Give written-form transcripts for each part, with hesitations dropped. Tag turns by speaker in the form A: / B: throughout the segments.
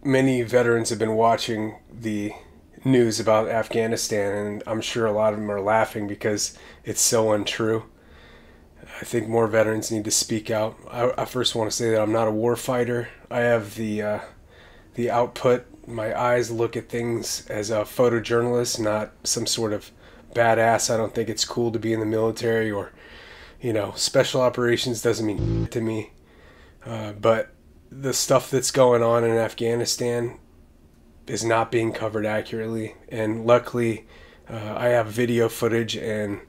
A: many veterans have been watching the news about Afghanistan, and I'm sure a lot of them are laughing because it's so untrue. I think more veterans need to speak out. I first want to say that I'm not a war fighter. I have the output. My eyes look at things as a photojournalist, not some sort of badass. I don't think it's cool to be in the military, or special operations doesn't mean to me. But the stuff that's going on in Afghanistan is not being covered accurately, and luckily I have video footage and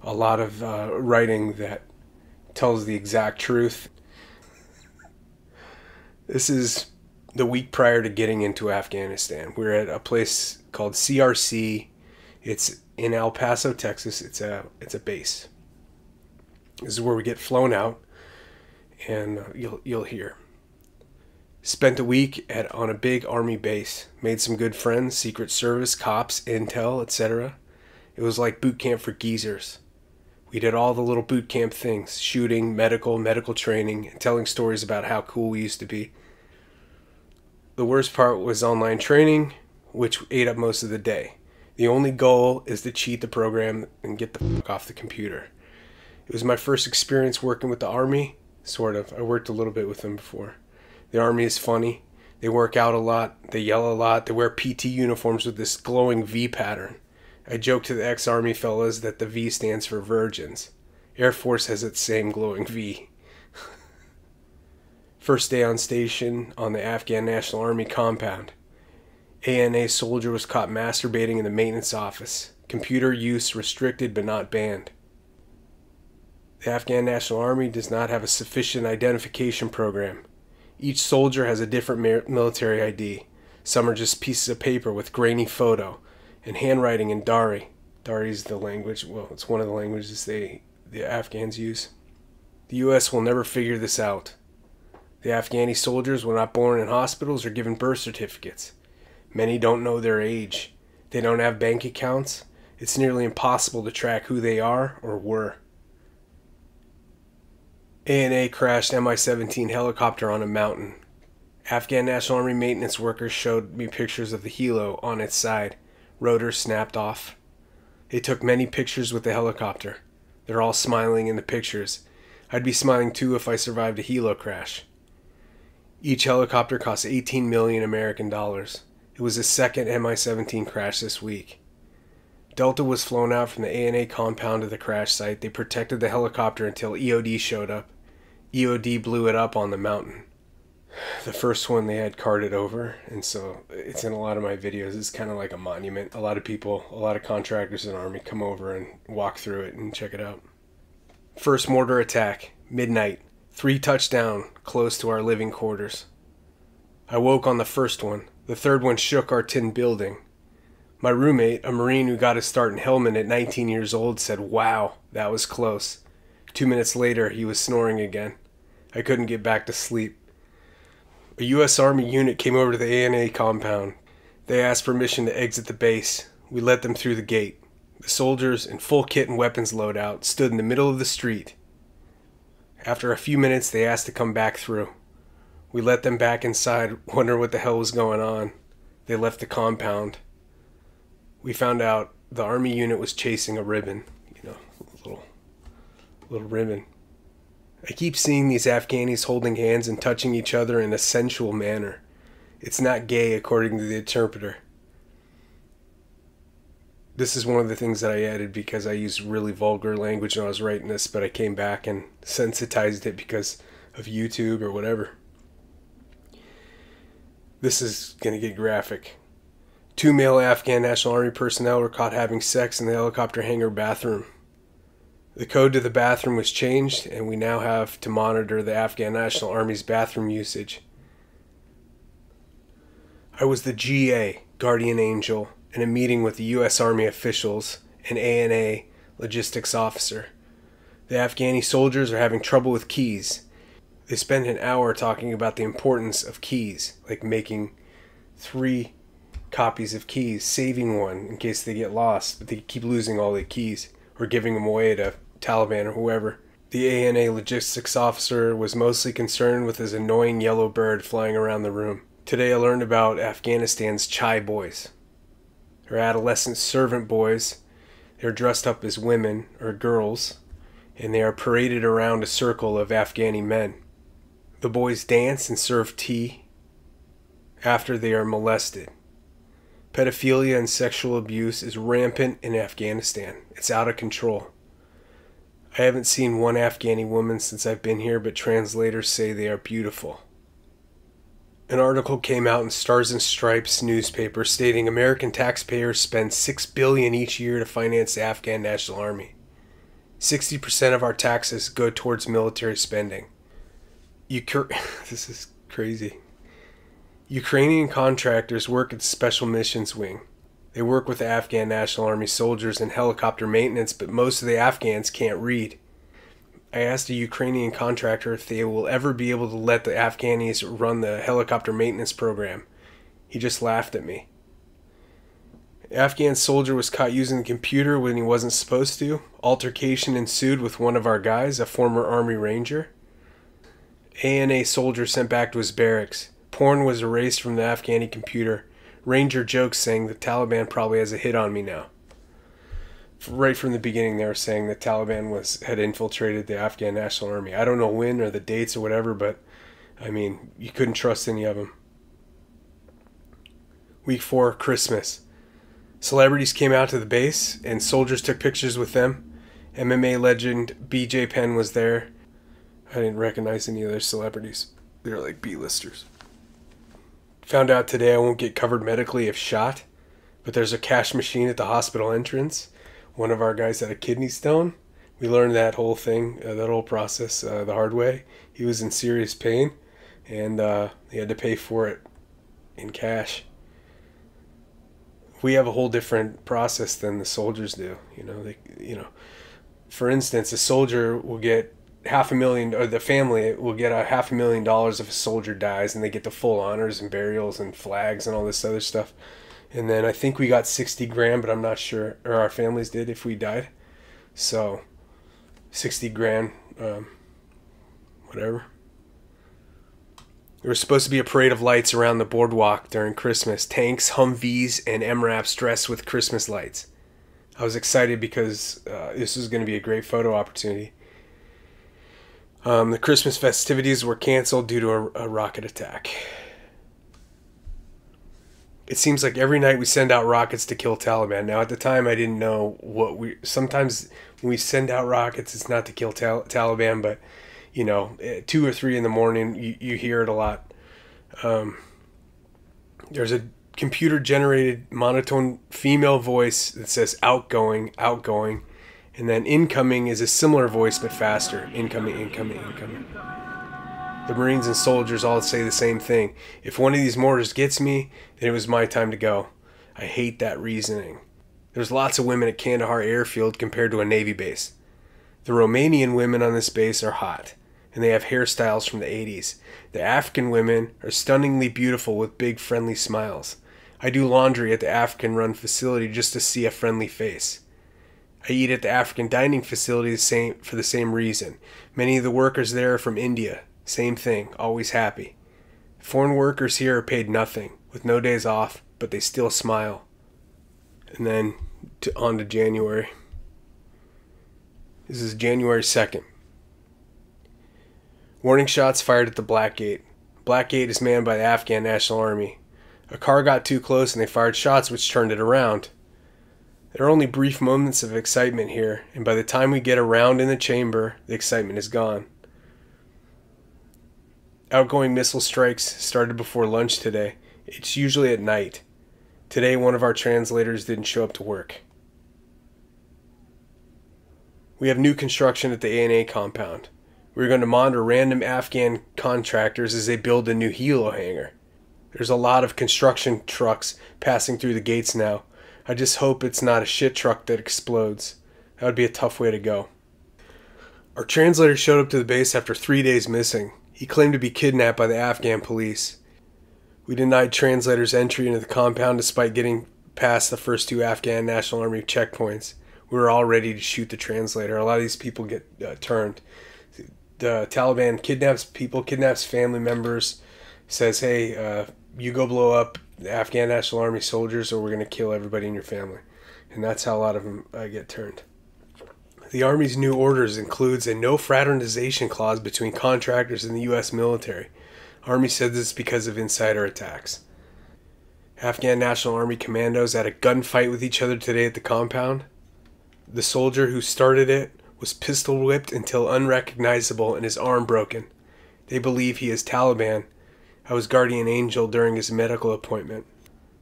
A: a lot of writing that tells the exact truth. This is the week prior to getting into Afghanistan. We're at a place called CRC. It's in El Paso, Texas. It's a base. This is where we get flown out, and you'll hear. Spent a week on a big army base. Made some good friends, Secret Service, cops, intel, etc. It was like boot camp for geezers. We did all the little boot camp things: shooting, medical training, and telling stories about how cool we used to be. The worst part was online training, which ate up most of the day. The only goal is to cheat the program and get the fuck off the computer. It was my first experience working with the Army, sort of. I worked a little bit with them before. The Army is funny. They work out a lot. They yell a lot. They wear PT uniforms with this glowing V pattern. I joke to the ex-Army fellas that the V stands for virgins. Air Force has its same glowing V. First day on station on the Afghan National Army compound. ANA soldier was caught masturbating in the maintenance office. Computer use restricted but not banned. The Afghan National Army does not have a sufficient identification program. Each soldier has a different military ID. Some are just pieces of paper with grainy photo and handwriting in Dari. Dari is the language, well, it's one of the languages the Afghans use. The U.S. will never figure this out. The Afghani soldiers were not born in hospitals or given birth certificates. Many don't know their age. They don't have bank accounts. It's nearly impossible to track who they are or were. ANA crashed Mi-17 helicopter on a mountain. Afghan National Army maintenance workers showed me pictures of the helo on its side. Rotor snapped off. They took many pictures with the helicopter. They're all smiling in the pictures. I'd be smiling too if I survived a helo crash. Each helicopter cost 18 million American dollars. It was the second Mi-17 crash this week. Delta was flown out from the ANA compound to the crash site. They protected the helicopter until EOD showed up. EOD blew it up on the mountain. The first one they had carted over, and so it's in a lot of my videos. It's kind of like a monument. A lot of people, a lot of contractors in the Army come over and walk through it and check it out. First mortar attack, midnight. 3 touchdown, close to our living quarters. I woke on the first one. The third one shook our tin building. My roommate, a Marine who got his start in Hillman at 19 years old, said, "Wow, that was close." 2 minutes later, he was snoring again. I couldn't get back to sleep. A U.S. Army unit came over to the ANA compound. They asked permission to exit the base. We let them through the gate. The soldiers, in full kit and weapons loadout, stood in the middle of the street. After a few minutes, they asked to come back through. We let them back inside, wondering what the hell was going on. They left the compound. We found out the Army unit was chasing a ribbon. A little ribbon. I keep seeing these Afghanis holding hands and touching each other in a sensual manner. It's not gay, according to the interpreter. This is one of the things that I added because I used really vulgar language when I was writing this, but I came back and sensitized it because of YouTube or whatever. This is going to get graphic. 2 male Afghan National Army personnel were caught having sex in the helicopter hangar bathroom. The code to the bathroom was changed, and we now have to monitor the Afghan National Army's bathroom usage. I was the GA, Guardian Angel, in a meeting with the U.S. Army officials and ANA logistics officer. The Afghani soldiers are having trouble with keys. They spent an hour talking about the importance of keys, like making 3 copies of keys, saving one in case they get lost, but they keep losing all their keys, or giving them away to Taliban or whoever. The ANA logistics officer was mostly concerned with his annoying yellow bird flying around the room. Today I learned about Afghanistan's Chai boys. They're adolescent servant boys. They're dressed up as women or girls, and they are paraded around a circle of Afghani men. The boys dance and serve tea after they are molested. Pedophilia and sexual abuse is rampant in Afghanistan. It's out of control. I haven't seen one Afghani woman since I've been here, but translators say they are beautiful. An article came out in Stars and Stripes newspaper stating American taxpayers spend $6 billion each year to finance the Afghan National Army. 60% of our taxes go towards military spending. This is crazy. Ukrainian contractors work at the Special Missions Wing. They work with the Afghan National Army soldiers in helicopter maintenance, but most of the Afghans can't read. I asked a Ukrainian contractor if they will ever be able to let the Afghanis run the helicopter maintenance program. He just laughed at me. An Afghan soldier was caught using the computer when he wasn't supposed to. Altercation ensued with one of our guys, a former Army Ranger. ANA soldier sent back to his barracks. Porn was erased from the Afghani computer. Ranger jokes saying the Taliban probably has a hit on me now. Right from the beginning they were saying the Taliban had infiltrated the Afghan National Army. I don't know when or the dates or whatever, but I mean, you couldn't trust any of them. Week 4, Christmas. Celebrities came out to the base and soldiers took pictures with them. MMA legend BJ Penn was there. I didn't recognize any other celebrities. They're like B-listers. Found out today I won't get covered medically if shot, but there's a cash machine at the hospital entrance. One of our guys had a kidney stone. We learned that whole thing, that whole process the hard way. He was in serious pain, and he had to pay for it in cash. We have a whole different process than the soldiers do. For instance, a soldier will get $500,000, or the family will get $500,000 if a soldier dies, and they get the full honors and burials and flags and all this other stuff. And then I think we got 60 grand, but I'm not sure, or our families did if we died. So 60 grand, whatever. There was supposed to be a parade of lights around the boardwalk during Christmas. Tanks, Humvees, and MRAPs dressed with Christmas lights. I was excited because this was going to be a great photo opportunity. The Christmas festivities were canceled due to a rocket attack. It seems like every night we send out rockets to kill Taliban. Now, at the time, I didn't know sometimes when we send out rockets, it's not to kill Taliban, but, at 2 or 3 in the morning, you hear it a lot. There's a computer-generated monotone female voice that says outgoing, outgoing, and then incoming is a similar voice but faster. Incoming, incoming, incoming. The Marines and soldiers all say the same thing. If one of these mortars gets me, then it was my time to go. I hate that reasoning. There's lots of women at Kandahar airfield compared to a Navy base. The Romanian women on this base are hot, and they have hairstyles from the 80s. The African women are stunningly beautiful with big friendly smiles. I do laundry at the African-run facility just to see a friendly face. I eat at the African dining facility for the same reason. Many of the workers there are from India. Same thing, always happy. Foreign workers here are paid nothing, with no days off, but they still smile. And then on to January. This is January 2nd. Warning shots fired at the Black Gate. Black Gate is manned by the Afghan National Army. A car got too close and they fired shots which turned it around. There are only brief moments of excitement here, and by the time we get around in the chamber, the excitement is gone. Outgoing missile strikes started before lunch today. It's usually at night. Today, one of our translators didn't show up to work. We have new construction at the ANA compound. We're going to monitor random Afghan contractors as they build a new helo hangar. There's a lot of construction trucks passing through the gates now. I just hope it's not a shit truck that explodes. That would be a tough way to go. Our translator showed up to the base after 3 days missing. He claimed to be kidnapped by the Afghan police. We denied translators entry into the compound despite getting past the first 2 Afghan National Army checkpoints. We were all ready to shoot the translator. A lot of these people get turned. The Taliban kidnaps people, kidnaps family members, says, hey, you go blow up the Afghan National Army soldiers or we're going to kill everybody in your family. And that's how a lot of them get turned. The Army's new orders includes a no fraternization clause between contractors and the U.S. military. Army said this because of insider attacks. Afghan National Army commandos had a gunfight with each other today at the compound. The soldier who started it was pistol whipped until unrecognizable and his arm broken. They believe he is Taliban. I was guardian angel during his medical appointment.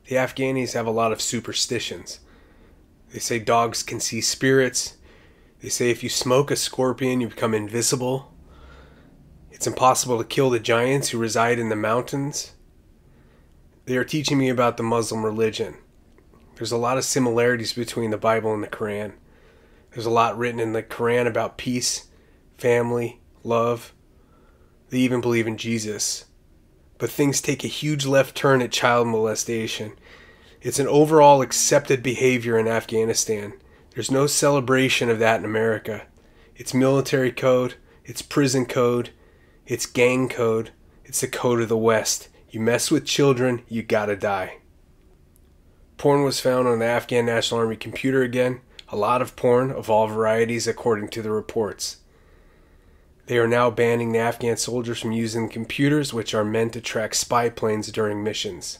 A: The Afghanis have a lot of superstitions. They say dogs can see spirits. They say if you smoke a scorpion, you become invisible. It's impossible to kill the giants who reside in the mountains. They are teaching me about the Muslim religion. There's a lot of similarities between the Bible and the Quran. There's a lot written in the Quran about peace, family, love. They even believe in Jesus. But things take a huge left turn at child molestation. It's an overall accepted behavior in Afghanistan. There's no celebration of that in America. It's military code, it's prison code, it's gang code, it's the code of the West. You mess with children, you gotta die. Porn was found on the Afghan National Army computer again. A lot of porn of all varieties according to the reports. They are now banning the Afghan soldiers from using computers which are meant to track spy planes during missions.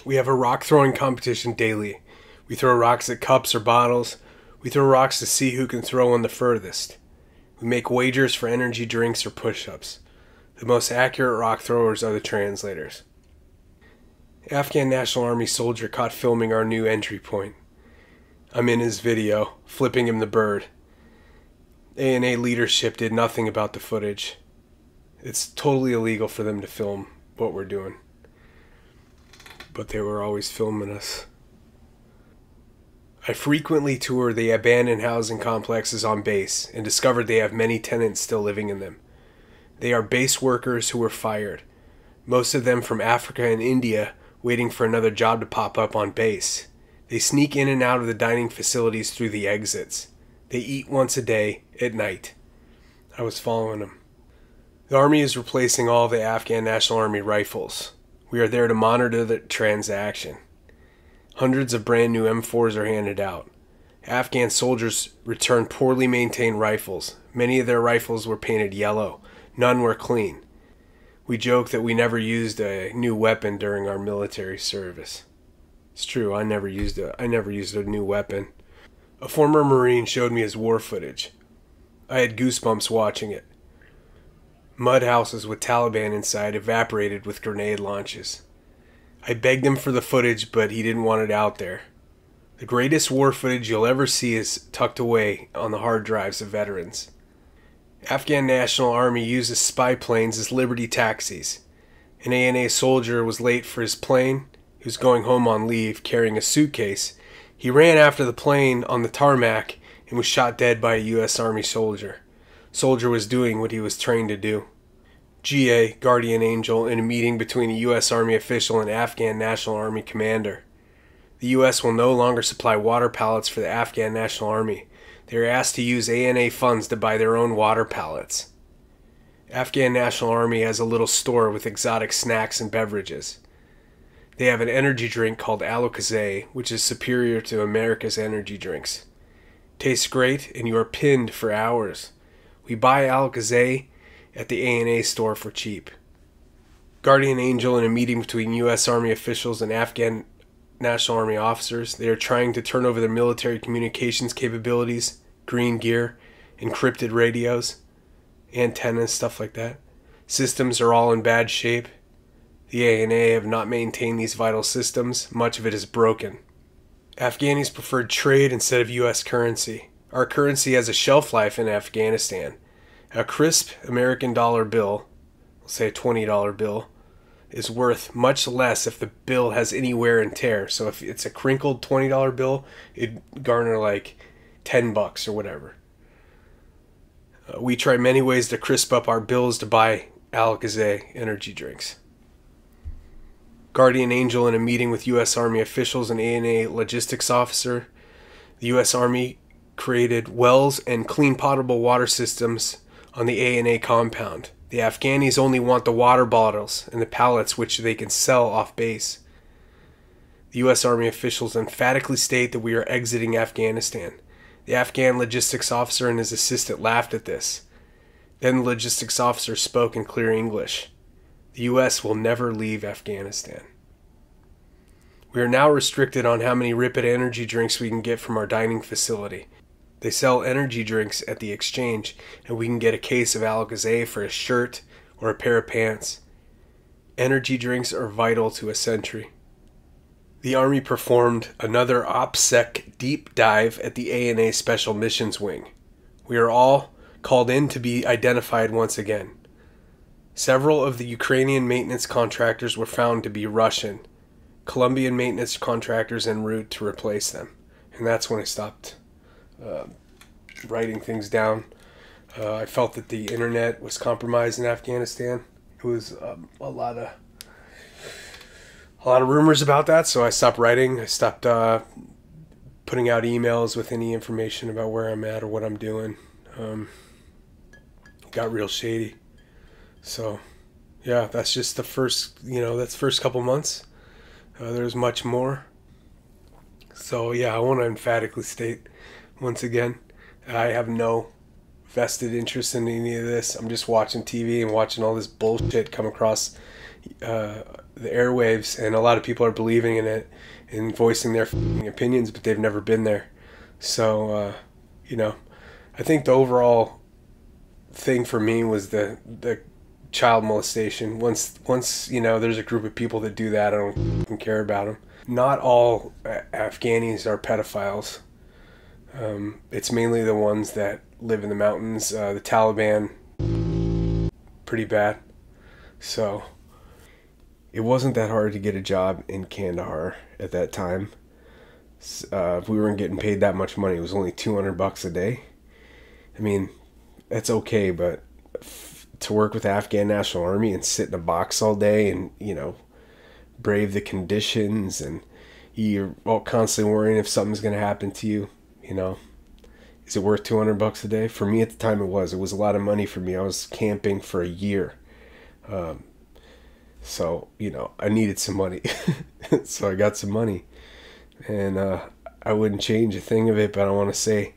A: We have a rock throwing competition daily. We throw rocks at cups or bottles. We throw rocks to see who can throw one the furthest. We make wagers for energy drinks or push-ups. The most accurate rock throwers are the translators. Afghan National Army soldier caught filming our new entry point. I'm in his video, flipping him the bird. ANA leadership did nothing about the footage. It's totally illegal for them to film what we're doing. But they were always filming us. I frequently tour the abandoned housing complexes on base and discovered they have many tenants still living in them. They are base workers who were fired, most of them from Africa and India, waiting for another job to pop up on base. They sneak in and out of the dining facilities through the exits. They eat once a day, at night. I was following them. The Army is replacing all the Afghan National Army rifles. We are there to monitor the transaction. Hundreds of brand new M4s are handed out. Afghan soldiers return poorly maintained rifles. Many of their rifles were painted yellow. None were clean. We joke that we never used a new weapon during our military service. It's true, I never used a new weapon. A former Marine showed me his war footage. I had goosebumps watching it. Mud houses with Taliban inside evaporated with grenade launches. I begged him for the footage, but he didn't want it out there. The greatest war footage you'll ever see is tucked away on the hard drives of veterans. Afghan National Army uses spy planes as Liberty taxis. An ANA soldier was late for his plane. He was going home on leave, carrying a suitcase. He ran after the plane on the tarmac and was shot dead by a U.S. Army soldier. Soldier was doing what he was trained to do. GA, Guardian Angel, in a meeting between a U.S. Army official and Afghan National Army commander. The U.S. will no longer supply water pallets for the Afghan National Army. They are asked to use ANA funds to buy their own water pallets. Afghan National Army has a little store with exotic snacks and beverages. They have an energy drink called Alokazay, which is superior to America's energy drinks. Tastes great, and you are pinned for hours. We buy Alokazay at the ANA store for cheap. Guardian Angel in a meeting between U.S. Army officials and Afghan National Army officers. They are trying to turn over their military communications capabilities, green gear, encrypted radios, antennas, stuff like that. Systems are all in bad shape. The ANA have not maintained these vital systems. Much of it is broken. Afghanis preferred trade instead of U.S. currency. Our currency has a shelf life in Afghanistan. A crisp American dollar bill, let's say a $20 bill, is worth much less if the bill has any wear and tear. So if it's a crinkled $20 bill, it'd garner like $10 or whatever. We try many ways to crisp up our bills to buy Alokazay energy drinks. Guardian Angel in a meeting with U.S. Army officials and ANA logistics officer. The U.S. Army created wells and clean potable water systems on the ANA compound. The Afghanis only want the water bottles and the pallets which they can sell off base. The U.S. Army officials emphatically state that we are exiting Afghanistan. The Afghan logistics officer and his assistant laughed at this. Then the logistics officer spoke in clear English. The U.S. will never leave Afghanistan. We are now restricted on how many Ripid energy drinks we can get from our dining facility. They sell energy drinks at the exchange, and we can get a case of Alka-Seltzer for a shirt or a pair of pants. Energy drinks are vital to a sentry. The Army performed another OPSEC deep dive at the A&A Special Missions Wing. We are all called in to be identified once again. Several of the Ukrainian maintenance contractors were found to be Russian. Colombian maintenance contractors en route to replace them. And that's when I stopped writing things down. I felt that the internet was compromised in Afghanistan. It was a lot of rumors about that, so I stopped writing. I stopped putting out emails with any information about where I'm at or what I'm doing. Got real shady. So, yeah, that's just the first, that's the first couple months. There's much more. So, yeah, I want to emphatically state once again, I have no vested interest in any of this. I'm just watching TV and watching all this bullshit come across the airwaves, and a lot of people are believing in it and voicing their opinions, but they've never been there. So, I think the overall thing for me was the child molestation. Once there's a group of people that do that, I don't care about them. Not all Afghanis are pedophiles. It's mainly the ones that live in the mountains. The Taliban, pretty bad. So it wasn't that hard to get a job in Kandahar at that time. If we weren't getting paid that much money, it was only $200 a day. I mean, that's okay, but to work with the Afghan National Army and sit in a box all day and, brave the conditions, and you're all constantly worrying if something's going to happen to you, is it worth $200 a day? For me at the time, it was a lot of money for me. I was camping for a year. So, I needed some money. So I got some money, and I wouldn't change a thing of it, but I want to say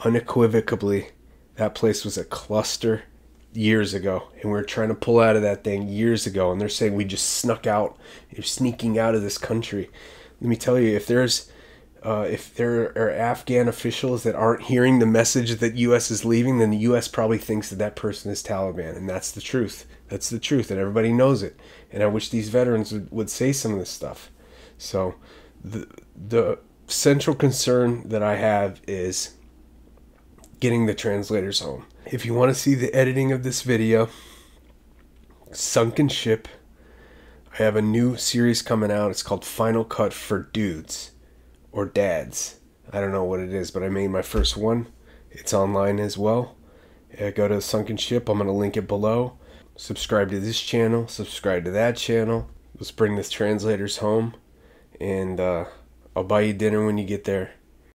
A: unequivocally, that place was a cluster years ago, and we were trying to pull out of that thing years ago, and they're saying we just snuck out. You're sneaking out of this country. Let me tell you, if there are Afghan officials that aren't hearing the message that U.S. is leaving, then the U.S. probably thinks that person is Taliban, and that's the truth. That's the truth, and everybody knows it. And I wish these veterans would say some of this stuff. So the central concern that I have is getting the translators home. If you want to see the editing of this video, Sunken Ship, I have a new series coming out. It's called Final Cut for Dudes or Dads. I don't know what it is, but I made my first one. It's online as well. Go to Sunken Ship. I'm going to link it below. Subscribe to this channel. Subscribe to that channel. Let's bring the translators home. And I'll buy you dinner when you get there.